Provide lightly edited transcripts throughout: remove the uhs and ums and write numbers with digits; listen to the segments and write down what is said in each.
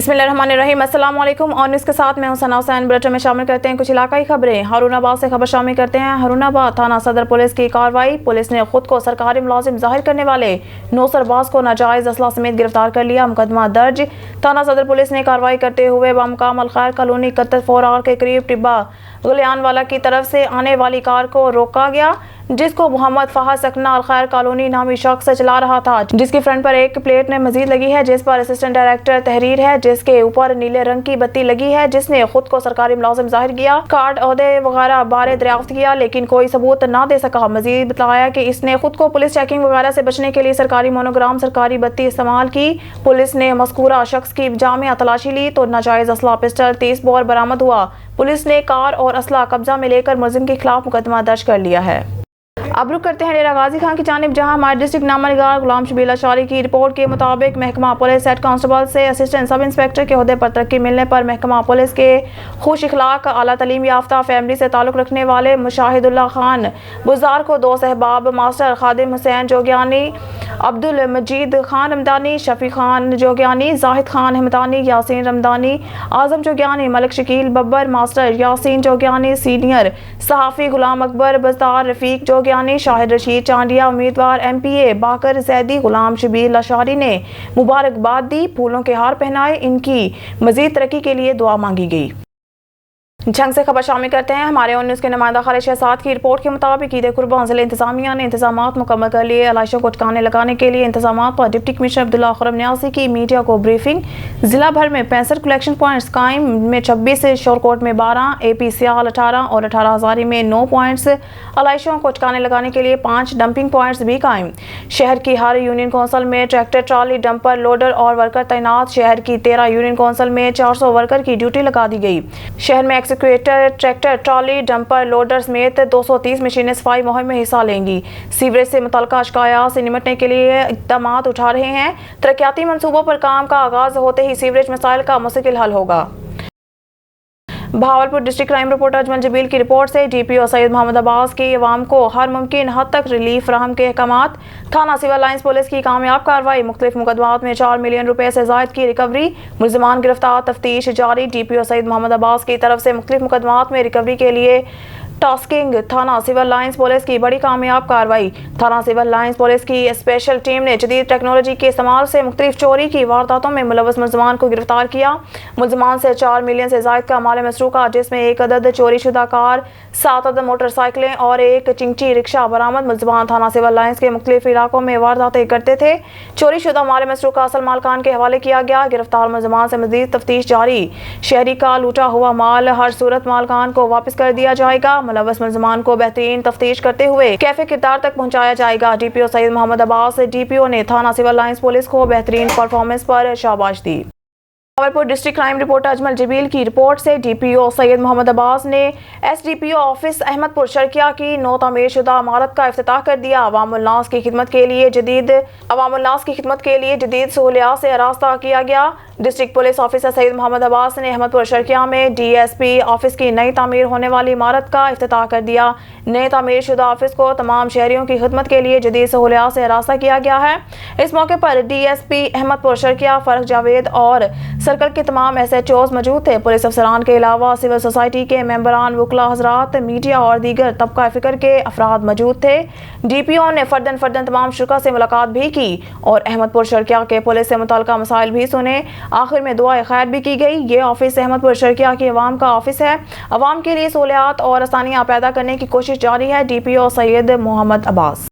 बिस्मिल्लाहिर्रहमानिर्रहीम। अस्सलाम वालेकुम। और न्यूज़ के साथ मैं हूं सना हुसैन। बुलेटिन में शामिल करते हैं कुछ इलाकाई खबरें। हारूनाबाद से खबर शामिल करते हैं। हारूनाबाद थाना सदर पुलिस की कार्रवाई। पुलिस ने खुद को सरकारी मुलाजिम जाहिर करने वाले 9 सरबाज को नाजायज असला समेत गिरफ्तार कर लिया। मुकदमा दर्ज। थाना सदर पुलिस ने कार्रवाई करते हुए बामकाम अलखैर कॉलोनी 31 आवर के करीब टिब्बा गुलियानवाला की तरफ से आने वाली कार को रोका गया, जिसको मोहम्मद फहद सकना अलखैर कॉलोनी नामी शख्स चला रहा था, जिसकी फ्रंट पर एक प्लेट ने मजीद लगी है जिस पर असिस्टेंट डायरेक्टर तहरीर है, जिसके ऊपर नीले रंग की बत्ती लगी है, जिसने खुद को सरकारी मुलाजिम जाहिर किया, कार्ड ओहदे वगैरह बारे दरियाफ्त किया लेकिन कोई सबूत ना दे सका। मजीद बताया कि इसने खुद को पुलिस चेकिंग वगैरह से बचने के लिए सरकारी मोनोग्राम सरकारी बत्ती इस्तेमाल की। पुलिस ने मज़कूरा शख्स की जामिया तलाशी ली तो नाजायज असला पिस्टल 30 बोर बरामद हुआ। पुलिस ने कार और असला कब्जा में लेकर मुलजिम के खिलाफ मुकदमा दर्ज कर लिया है। अब रुक करते हैं डेरा गाजी खान की जानिब, जहां हमारे डिस्ट्रिक्ट नामा निगार गुलाम शबीर अशारी की रिपोर्ट के मुताबिक महकमा पुलिस हेड कांस्टेबल से असिस्टेंट सब इंस्पेक्टर के ओहदे पर तरक्की मिलने पर महकमा पुलिस के खुश इखलाक आला तलीम याफ्ता फैमिली से ताल्लुक़ रखने वाले मुशाहिदुल्ला खान बुज़ार को 2 सहबाब मास्टर खादिम हुसैन जोगियानी, अब्दुल मजीद खान हमदानी, शफी खान जोगियानी, जाहिद खान हमदानी, यासीन रमदानी, आजम जोगियानी, मलिक शकील बब्बर, मास्टर यासीन जोगियानी, सीनियर सहाफ़ी गुलाम अकबर बज़दार, रफ़ीक जोगियानी, शाहिद रशीद चांडिया, उम्मीदवार MPA बाकर जैदी, गुलाम शबीर अशारी ने मुबारकबाद दी, फूलों के हार पहनाए, इनकी मजीद तरक्की के लिए दुआ मांगी गई। जंग से खबर शामिल करते हैं। हमारे ऑन न्यूज़ के नुमाइंदा खालिद शहजाद की रिपोर्ट के मुताबिक ईद कुर्बान ज़िले इंतजामिया ने इंतजामात मुकम्मल कर लिए। आलाइशों को ठिकाने लगाने के लिए इंतजामात पर डिप्टी कमिश्नर अब्दुल्ला खुर्रम न्यासी की मीडिया को ब्रीफिंग। जिला भर में 65 कलेक्शन पॉइंट्स कायम, में 26, शोरकोट में 12, AP सियाल 18 और 18 हज़ारी में 9 पॉइंट्स। आलाइशों को ठिकाने लगाने के लिए 5 डंपिंग पॉइंट्स भी कायम। शहर की हर यूनियन कौंसिल में ट्रैक्टर ट्राली डंपर लोडर और वर्कर तैनात। शहर की 13 यूनियन कौंसिल में 400 वर्कर की ड्यूटी लगा दी गई। शहर में एक्सक्यूटर ट्रैक्टर ट्राली डंपर लोडर समेत 230 मशीनें सफाई मुहिम में हिस्सा लेंगी। सीवरेज से मुतल्लिका शिकायत से निपटने के लिए इक़दामात उठा रहे हैं। तरक्याती मंसूबों पर काम का आगाज होते ही सीवरेज मसाइल का मुस्तकिल हल होगा। Bahawalpur district crime reporter Ajmal Jabeel की रिपोर्ट से DPO सैयद मोहम्मद अब्बास की अवाम को हर मुमकिन हद तक रिलीफ फराहम के अहकामात। थाना सिविल लाइंस पुलिस की कामयाब कार्रवाई, मुख्तलिफ मुकदमात में 4 मिलियन रुपए से जायद की रिकवरी, मुलजिमान गिरफ्तार, तफ्तीश जारी। DPO सैयद मोहम्मद अब्बास की तरफ से मुख्तलिफ मुकदमात में रिकवरी के लिए टास्किंग। थाना सिविल लाइंस पुलिस की बड़ी कामयाब कार्रवाई। थाना सिविल लाइंस पुलिस की स्पेशल टीम ने जदीद टेक्नोलॉजी के इस्तेमाल से मुख्तलिफ चोरी की वारदातों में मुलव्वस मुलजमान को गिरफ्तार किया। मुलजमान से 4 मिलियन से जायद का माल मसरूका, जिसमें 1 अदद चोरी शुदा कार, 7 अदद मोटरसाइकिलें और 1 चिंची रिक्शा बरामद। मुलजमान थाना सिविल लाइंस के मुख्तलिफ इलाकों में वारदातें करते थे। चोरी शुदा माल मसरूका असल मालकान के हवाले किया गया। गिरफ्तार मुलजमान से मजीद तफ्तीश जारी। शहरी का लूटा हुआ माल हर सूरत मालकान को वापस कर दिया जाएगा। मुलव्वस मुलजमान को बेहतरीन तफ्तीश करते हुए कैफे किरदार तक पहुंचाया जाएगा। DPO सैयद मोहम्मद अब्बास DPO ने थाना सिविल लाइंस पुलिस को बेहतरीन परफॉर्मेंस पर शाबाश दी। Bahawalpur district crime reporter Ajmal Jabeel की रिपोर्ट से DPO सैयद मोहम्मद अब्बास ने SDPO ऑफिस अहमदपुर शर्किया की 9 तामीर शुदा इमारत का इफ्तिताह कर दिया। अवामुन्नास की खिदमत के लिए जदीद सहूलियात से आरास्ता किया गया। District police officer Syed Mohammad Abbas ने अहमदपुर शर्किया में DSP ऑफिस की नई तामीर होने वाली इमारत का इफ्तिताह कर दिया। नए तामीर शुदा ऑफिस को तमाम शहरियों की खिदमत के लिए जदीद सहूलियात से आरास्ता किया गया है। इस मौके पर DSP अहमदपुर शर्किया फर्क जावेद और सर्कल के तमाम SHOs मौजूद थे। पुलिस अफसरान के अलावा सिविल सोसाइटी के मेंबरान, वकला हजरात, मीडिया और दीगर तबका फिक्र के अफराद मौजूद थे। DPO ने फर्दन तमाम शुरा से मुलाकात भी की और अहमदपुर शर्किया के पुलिस से मुतल्लिका मसाइल भी सुने। आखिर में दुआ खैर भी की गई। ये ऑफिस अहमदपुर शर्किया की अवाम का ऑफिस है। अवाम के लिए सहूलियात और आसानियाँ पैदा करने की कोशिश जारी है। DPO सैयद मोहम्मद अब्बास।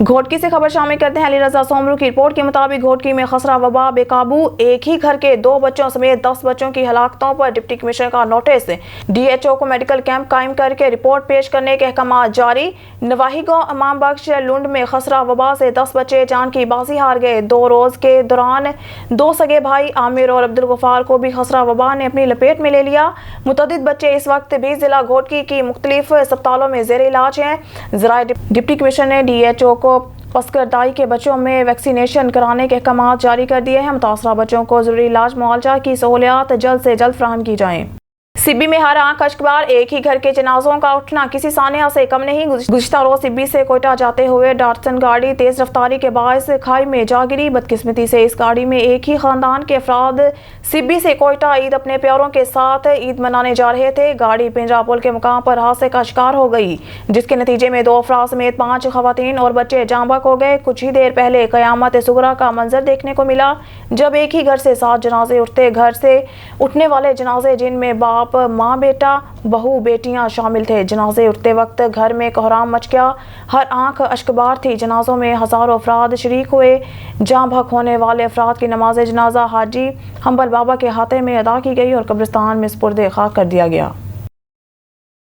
घोटकी से खबर शामिल करते हैं। अली रजा सोमरू की रिपोर्ट के मुताबिक घोटकी में खसरा वबा बेकाबू, एक ही घर के 2 बच्चों समेत 10 बच्चों की हलाकतों पर डिप्टी कमिश्नर का नोटिस। DHO को मेडिकल कैंप कायम करके रिपोर्ट पेश करने के अहकाम जारी। नवाही गांव इमाम बख्श लुंड में खसरा वबा से 10 बच्चे जान की बाजी हार गए। 2 रोज के दौरान 2 सगे भाई आमिर और अब्दुल गफार को भी खसरा वबा ने अपनी लपेट में ले लिया। मुतअद्दिद बच्चे इस वक्त भी जिला घोटकी की मुख्तलिफ अस्पतालों में जेर इलाज हैं। जराए डिप्टी कमिश्नर ने DHO को पसकरदाई के बच्चों में वैक्सीनेशन कराने के अहकाम जारी कर दिए हैं। मुतासरा बच्चों को जरूरी इलाज मुआवजा की सहूलियात जल्द से जल्द फराहम की जाएं। सिब्बी में हर आंख अश्कबार, एक ही घर के जनाजों का उठना किसी सानिया से कम नहीं। गुज़िश्ता रोज सिब्बी से कोयटा जाते हुए डाटसन गाड़ी तेज रफ्तारी के बायस खाई में जा गिरी। बदकिस्मती से इस गाड़ी में एक ही खानदान के अफराद सिब्बी से कोयटा ईद अपने प्यारों के साथ ईद मनाने जा रहे थे। गाड़ी पिंजरा पुल के मुकाम पर हादसे का शिकार हो गई, जिसके नतीजे में 2 अफराद समेत 5 खवातीन और बच्चे जाँ बहक हो गए। कुछ ही देर पहले क़यामत सुगरा का मंजर देखने को मिला, जब एक ही घर से 7 जनाजे उठते। घर से उठने वाले जनाजे जिनमें बाप, माँ, बेटा, बहू, बेटियां शामिल थे। जनाजे उठते वक्त घर में कोहराम मच गया, हर आंख अश्कबार थी। जनाजों में हज़ारों अफराद शरीक हुए। जाँ बहक होने वाले अफराद की नमाज जनाजा हाजी हम्बल बाबा के हाथे में अदा की गई और कब्रिस्तान में सुपुर्द खाक कर दिया गया।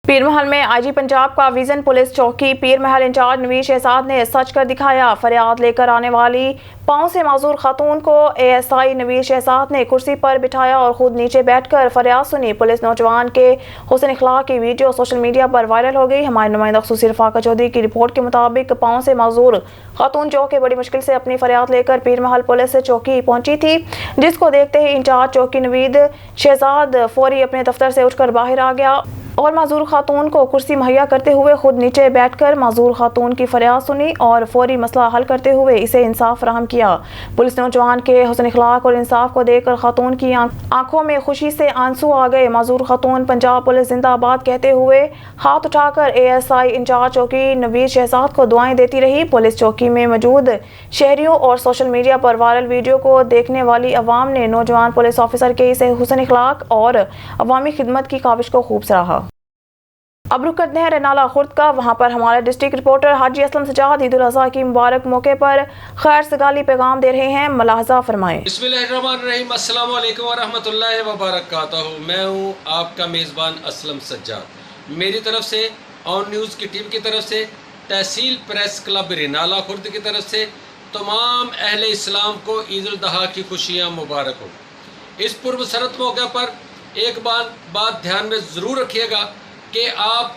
पीर महल में आईजी पंजाब का विजन पुलिस चौकी पीर महल इंचार्ज नवीर शहजाद ने सच कर दिखाया। फरियाद लेकर आने वाली पांव से माजूर खातून को एएसआई नवीर शहजाद ने कुर्सी पर बिठाया और खुद नीचे बैठकर फरियाद सुनी। पुलिस नौजवान के हुस्न इखलाक की वीडियो सोशल मीडिया पर वायरल हो गई। हमारे नुमाइंदा खुसूसी रफाका चौधरी की रिपोर्ट के मुताबिक पांव से माजूर खातून जो कि बड़ी मुश्किल से अपनी फरियाद लेकर पीर महल पुलिस चौकी पहुंची थी, जिसको देखते ही इंचार्ज चौकी नवीर शहजाद फौरी अपने दफ्तर से उठकर बाहर आ गया और माजूर खातून को कुर्सी मुहैया करते हुए खुद नीचे बैठकर माजूर खातून की फरियाद सुनी और फौरी मसला हल करते हुए इसे इंसाफ फराहम किया। पुलिस नौजवान के हुस्न इखलाक और इंसाफ को देखकर खातून की आंखों में खुशी से आंसू आ गए। माजूर खातून पंजाब पुलिस जिंदाबाद कहते हुए हाथ उठाकर एएसआई इंचार्ज चौकी नवीर शहजाद को दुआएं देती रही। पुलिस चौकी में मौजूद शहरियों और सोशल मीडिया पर वायरल वीडियो को देखने वाली अवाम ने नौजवान पुलिस ऑफिसर के इस हुस्न इखलाक और अवामी खिदमत की काविश को खूब सराहा। अब रुक करते हैं रनाला खुर्द का। वहां पर हमारे डिस्ट्रिक्ट रिपोर्टर हाजी असलम सजाद ईद उल अज़हा की मुबारक मौके पर खैर सगाली पैगाम दे रहे हैं। मलाहजा फरमाएं। बिस्मिल्लाहिर्रहमानिर्रहीम, अस्सलाम वालेकुम व रहमतुल्लाहि व बरकातहू। मैं हूं आपका मेज़बान असलम सज्जाद। मेरी तरफ से ऑन न्यूज़ की टीम की तरफ से, तहसील प्रेस क्लब रनाला खुर्द की तरफ से तमाम अहले इस्लाम को ईद उल अज़हा की खुशियाँ मुबारक हो। इस पुरमसरत मौके पर एक बात ध्यान में ज़रूर रखिएगा कि आप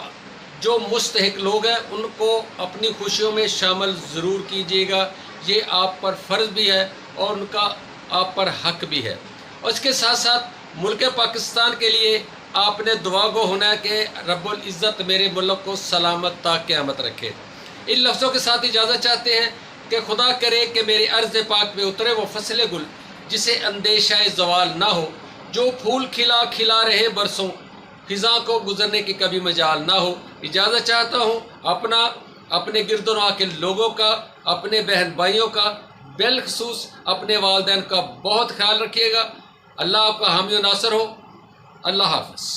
जो मुस्तहिक लोग हैं उनको अपनी खुशियों में शामिल ज़रूर कीजिएगा। ये आप पर फ़र्ज़ भी है और उनका आप पर हक भी है। और इसके साथ साथ मुल्क पाकिस्तान के लिए आपने दुआ गो होना है कि रब्बुल इज़्ज़त मेरे मुल्क को सलामत ता क़यामत रखे। इन लफ्ज़ों के साथ इजाज़त चाहते हैं कि खुदा करे कि मेरी अर्ज़ पाक में उतरे वो फसल गुल जिसे अंदेशा ज़वाल ना हो, जो फूल खिला खिला रहे बरसों, ख़िज़ा को गुज़रने की कभी मजाल ना हो। इजाज़त चाहता हूँ अपने गिरदोनवा के लोगों का, अपने बहन भाइयों का, बिलखसूस अपने वालिदैन का बहुत ख्याल रखिएगा। अल्लाह आपका हामी और नासर हो। अल्लाह हाफ़िज़।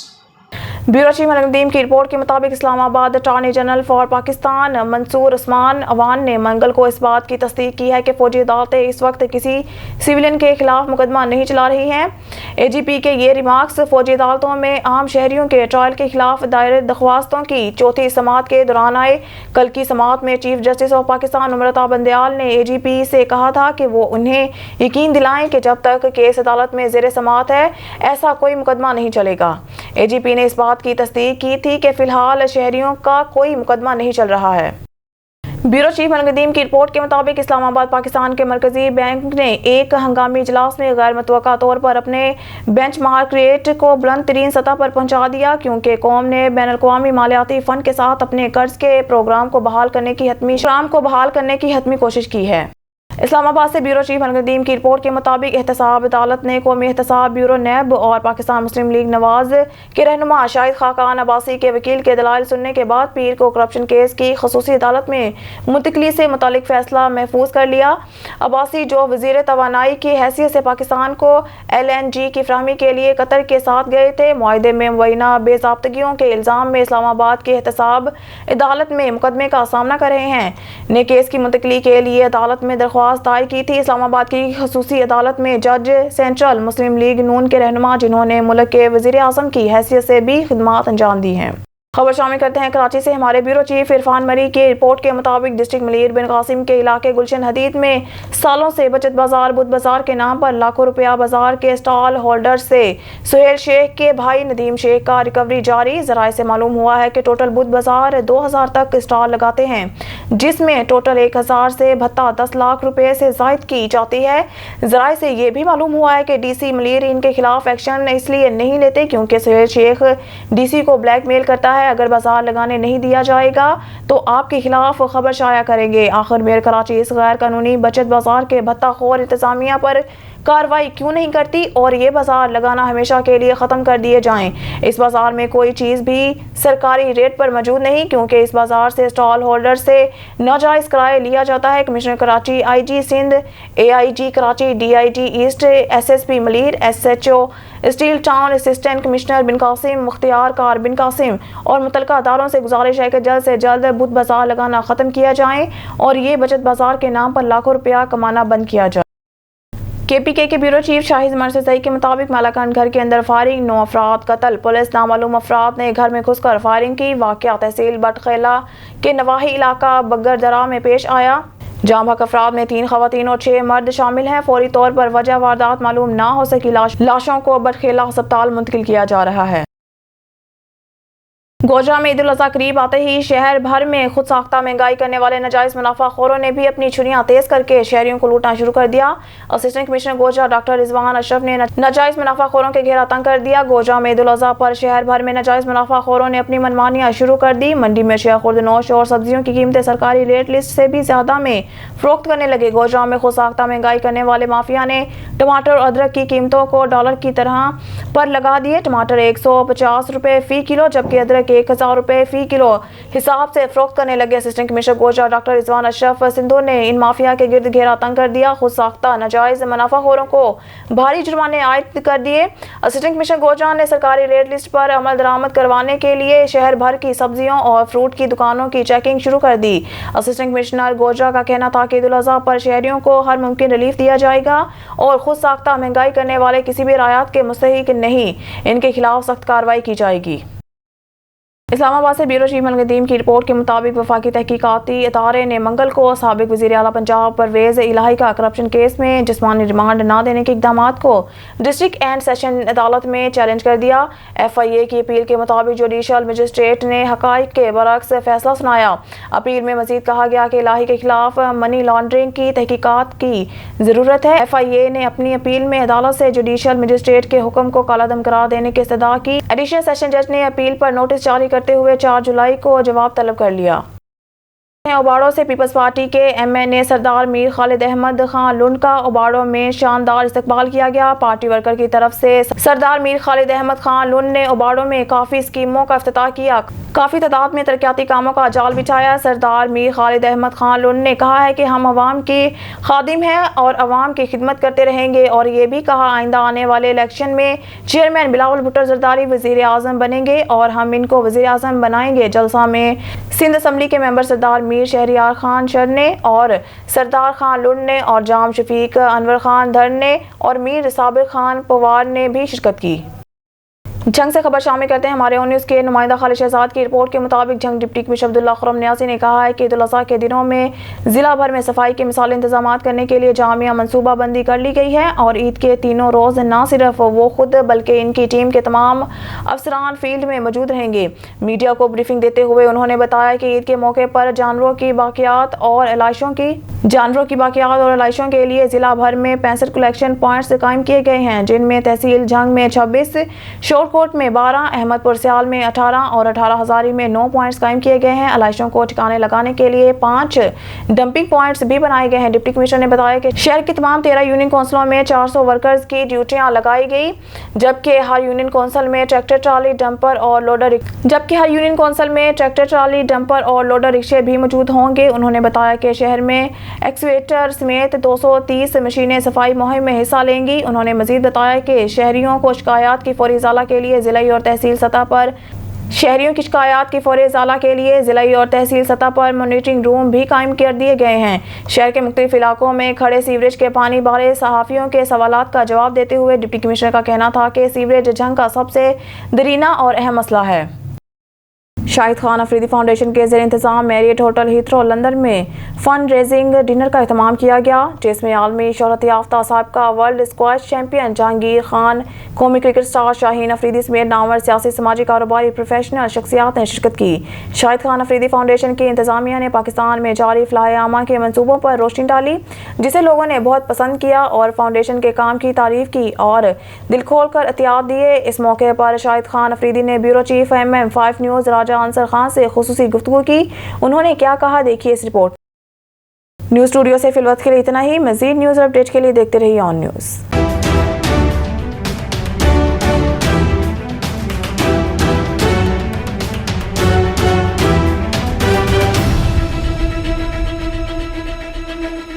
ब्यूरो चीफ नदीम की रिपोर्ट के मुताबिक Islamabad attorney general for Pakistan Mansoor Usman Awan ने मंगल को इस बात की तस्दीक की है कि फौजी अदालतें इस वक्त किसी सिविलियन के खिलाफ मुकदमा नहीं चला रही हैं। एजीपी के ये रिमार्क्स फौजी अदालतों में आम शहरियों के ट्रायल के खिलाफ दायर दरख्वास्तों की चौथी समाअत के दौरान आए। कल की समाअत में chief justice of Pakistan Amrita Bandial ने एजीपी से कहा था कि वो उन्हें यकीन दिलाएं कि जब तक केस अदालत में ज़ेर समाअत है ऐसा कोई मुकदमा नहीं चलेगा। एजीपी ने इस बात की तस्दीक की थी कि फिलहाल शहरियों का कोई मुकदमा नहीं चल रहा है। ब्यूरो चीफ नदीम की रिपोर्ट के मुताबिक इस्लामाबाद पाकिस्तान के मरकजी बैंक ने एक हंगामी इजलास में गैर मुतवक्का तौर पर अपने बेंचमार्क रेट को बुलंद तरीन सतह पर पहुंचा दिया, क्योंकि कौम ने बैनुल-अक़वामी मालियाती फंड के साथ अपने कर्ज के प्रोग्राम को बहाल करने की हतमी कोशिश की है। इस्लामाबाद से ब्यूरो चीफ नदीम की रिपोर्ट के मुताबिक एहतसाब अदालत ने कौमी एहतसाब ब्यूरो नैब और पाकिस्तान मुस्लिम लीग नवाज के रहनुमा शाहिद खाकान अब्बासी के वकील के दलाइल सुनने के बाद पीर को करप्शन केस की खसूसी अदालत में मुंतकली से मुतालिक फैसला महफूज कर लिया। अब्बासी जो वजीर तवानाई की हैसियत से पाकिस्तान को LNG की फराहमी के लिए कतर के साथ गए थे, मुआहदे में मुबैना बेज़ाब्तगियों के इल्ज़ाम में इस्लामाबाद की एहतसाब अदालत में मुकदमे का सामना कर रहे हैं, ने केस की मुंतकली के लिए अदालत में दरख्वास्त दायर की थी। इस्लामाबाद की खसूसी अदालत में जज सेंट्रल मुस्लिम लीग नून के रहनुमा, जिन्होंने मुल्क के वजीर आज़म की हैसियत से भी खिदमत अंजाम दी हैं। खबर शामिल करते हैं कराची से। हमारे ब्यूरो चीफ इरफान मरी की रिपोर्ट के मुताबिक डिस्ट्रिक्ट मलीर बिन कासिम के इलाके गुलशन हदीद में सालों से बचत बाजार बुध बाजार के नाम पर लाखों रुपया बाजार के स्टॉल होल्डर से सुहेल शेख के भाई नदीम शेख का रिकवरी जारी। जराये से मालूम हुआ है कि टोटल बुध बाजार 2000 तक स्टॉल लगाते हैं, जिसमें टोटल 1000 से भत्ता 10 लाख रुपए से जायद की जाती है। जराये से ये भी मालूम हुआ है कि DC मलीर इनके खिलाफ एक्शन इसलिए नहीं लेते क्योंकि सुहेल शेख DC को ब्लैकमेल करता है। अगर बाजार लगाने नहीं दिया जाएगा तो आपके खिलाफ खबर शाया करेंगे। आखिर मेयर कराची इस गैर कानूनी बचत बाजार के भत्ता खोर इंतजामिया पर कार्रवाई क्यों नहीं करती और ये बाजार लगाना हमेशा के लिए ख़त्म कर दिए जाएं। इस बाजार में कोई चीज़ भी सरकारी रेट पर मौजूद नहीं, क्योंकि इस बाजार से स्टॉल होल्डर से नाजायज़ किराया लिया जाता है। Commissioner Karachi, IG Sindh, AIG Karachi, DIG east, SSP Malir, SHO steel town, assistant commissioner Bin Qasim, मुख्तियार कार बिन कासिम और मुतल्लिका अदारों से गुजारिश है कि जल्द से जल्द बुत बाजार लगाना ख़त्म किया जाए और ये बचत बाजार के नाम पर लाखों रुपया कमाना बंद किया जाए। KPK के ब्यूरो चीफ शाहिद मरसई के मुताबिक मालाकान घर के अंदर फायरिंग, 9 अफराद कत्ल। पुलिस नामालूम अफराद ने घर में घुसकर फायरिंग की। वाक़या तहसील बटखेला के नवाही इलाका बग्गर दरा में पेश आया। जहां भग अफराद में 3 खवातीन और 6 मर्द शामिल हैं। फौरी तौर पर वजह वारदात मालूम ना हो सकी। लाशों को बटखेला अस्पताल मुंतकिल किया जा रहा है। गोजरा में ईद उल अज़हा करीब आते ही शहर भर में खुद साख्ता महंगाई करने वाले नाजायज़ मुनाफाखोरों ने भी अपनी छुरियां तेज करके शहरियों को लूटना शुरू कर दिया। Assistant commissioner Gojra doctor Rizwan Ashraf ने नाजायज़ मुनाफाखोरों के घेरा तंग कर दिया। गोजरा में ईद उल अज़हा पर शहर भर में नाजायज़ मुनाफाखोरों ने अपनी मनमानियां शुरू कर दी। मंडी में शेयर खुर्द नोश और सब्जियों की कीमतें सरकारी रेट लिस्ट से भी ज्यादा में फरोख्त करने लगे। गोजरा में खुद साख्ता महंगाई करने वाले माफिया ने टमाटर और अदरक की कीमतों को डॉलर की तरह पर लगा दिए। टमाटर 150 रुपए फी किलो जबकि अदरक 1000 रुपए फी किलो हिसाब से फरोख्त करने लगे। Assistant commissioner Gojra doctor Rizwan Ashraf Sindhu ने इन माफिया के गिर्द घेरा तंग कर दिया। खुद साख्ता नाजायज मुनाफाखोरों को भारी जुर्माने आयद कर दिए। असिस्टेंट कमिश्नर गोजरा ने सरकारी रेट लिस्ट पर अमल दरामद करवाने के लिए शहर भर की सब्जियों और फ्रूट की दुकानों की चेकिंग शुरू कर दी। असिस्टेंट कमिश्नर गोजरा का कहना था कि ईद उल अज़हा पर शहरियों को हर मुमकिन रिलीफ दिया जाएगा और खुद साख्ता महंगाई करने वाले किसी भी रायत के मुस्तहिक नहीं, इनके खिलाफ सख्त कार्रवाई की जाएगी। इस्लामाबाद से ब्यूरो चीफ मलगदीम की रिपोर्ट के मुताबिक वफाकी तहकीकाती इदारे ने मंगल को साबिक वज़ीर आला पंजाब परवेज़ इलाही का करप्शन केस में जिस्मानी रिमांड न देने के इक़दामात को डिस्ट्रिक्ट एंड सेशन अदालत में चैलेंज कर दिया। FIA की अपील के मुताबिक जुडिशल मजिस्ट्रेट ने हक़ाइक़ के बरअक्स फैसला सुनाया। अपील में मज़ीद कहा गया कि इलाही के खिलाफ मनी लॉन्ड्रिंग की तहकीकात की ज़रूरत है। FIA ने अपनी अपील में अदालत से जुडिशल मजिस्ट्रेट के हुक्म को कालादम करार देने की इस्तदा की। एडिशनल सेशन जज ने अपील पर नोटिस जारी करते हुए 4 जुलाई को जवाब तलब कर लिया। ओबाड़ो से पीपल्स पार्टी के MNA सरदार मीर खालिद अहमद खान लुंड का ओबाड़ो में शानदार इस्तकबाल किया गया। पार्टी वर्कर की तरफ से सरदार मीर खालिद अहमद खान लुंड ने ओबाड़ो में काफ़ी स्कीमों का इफ्तिताह किया, काफ़ी तादाद में तरक्याती कामों का जाल बिछाया। सरदार मीर खालिद अहमद खान लुंड ने कहा है कि हम अवाम के खादिम हैं और अवाम की खिदमत करते रहेंगे और ये भी कहा आइंदा आने वाले इलेक्शन में चेयरमैन बिलावल भुट्टो जरदारी वज़ीर आज़म बनेंगे और हम इनको वज़ीर आज़म बनाएंगे। जलसा में सिंध असम्बली के मेंबर सरदार मीर शहरियार खान शर ने और सरदार खान लुंड ने और जाम शफीक अनवर खान धर ने और मीर साबिर खान पवार ने भी शिरकत की। जंग से खबर शामिल करते हैं हमारे न्यूज़ के नुमाइंदा खालिद शहजाद की रिपोर्ट के मुताबिक जंग डिप्टी कमिश्नर अब्दुल्ला खुरम न्यासी ने कहा है कि ईद उल अज़हा के दिनों में ज़िला भर में सफाई के मिसाली इंतजाम करने के लिए जामिया मनसूबा बंदी कर ली गई है और ईद के तीनों रोज़ न सिर्फ वो खुद बल्कि इनकी टीम के तमाम अफसरान फील्ड में मौजूद रहेंगे। मीडिया को ब्रीफिंग देते हुए उन्होंने बताया कि ईद के मौके पर जानवरों की बाकियात और इलाइशों के लिए ज़िला भर में 65 कलेक्शन पॉइंट्स कायम किए गए हैं, जिनमें तहसील जंग में 26, शोरकोट में 12, अहमदपुर सियाल में 18 और 18 हज़ारी में 9 पॉइंट्स कायम किए गए हैं। इलाइशों को ठिकाने लगाने के लिए 5 डंपिंग पॉइंट्स भी बनाए गए हैं। डिप्टी कमिश्नर ने बताया कि शहर की तमाम 13 यूनियन काउंसिलों में 400 वर्कर्स की ड्यूटियां लगाई गई, जबकि हर यूनियन काउंसिल में ट्रैक्टर ट्राली डंपर और लोडर रिक्शे भी मौजूद होंगे। उन्होंने बताया कि शहर में एक्सवेटर समेत 230 मशीनें सफाई मुहिम में हिस्सा लेंगी। उन्होंने मजीद बताया कि शहरियों को शिकायत की फौरी इजाला के लिए ज़िला और तहसील सतह पर मॉनिटरिंग रूम भी कायम कर दिए गए हैं। शहर के मुख्तलिफ इलाकों में खड़े सीवरेज के पानी बारे सहाफ़ियों के सवालात का जवाब देते हुए डिप्टी कमिश्नर का कहना था कि सीवरेज जंग का सबसे दरीना और अहम मसला है। शाहिद खान अफरीदी फाउंडेशन के ज़ेर इंतज़ाम मैरियट होटल हीथ्रो लंदन में फ़ंड रेजिंग डिनर का एहतमाम किया गया, जिसमें आलमी शोहरत याफ्ता साबिका world squash champion Jahangir Khan, कौमी क्रिकेट स्टार शाहीन अफरीदी समेत नामवर सियासी, समाजी, कारोबारी, प्रोफेशनल शख्सियात ने शिरकत की। शाहिद खान अफरीदी फाउंडेशन की इंतज़ामिया ने पाकिस्तान में जारी फ़लाह आमा के मनसूबों पर रोशनी डाली, जिसे लोगों ने बहुत पसंद किया और फाउंडेशन के काम की तारीफ़ की और दिल खोल कर एहतियात दिए। इस मौके पर शाहिद खान अफरीदी ने ब्यूरो चीफ MM5 न्यूज़ राजा अंसर खान से खुसूसी गुफ्तगू की। उन्होंने क्या कहा, देखिए इस रिपोर्ट। न्यूज़ स्टूडियो से फिलवक्त के लिए इतना ही। मज़ीद न्यूज़ अपडेट के लिए देखते रहिए ऑन न्यूज़।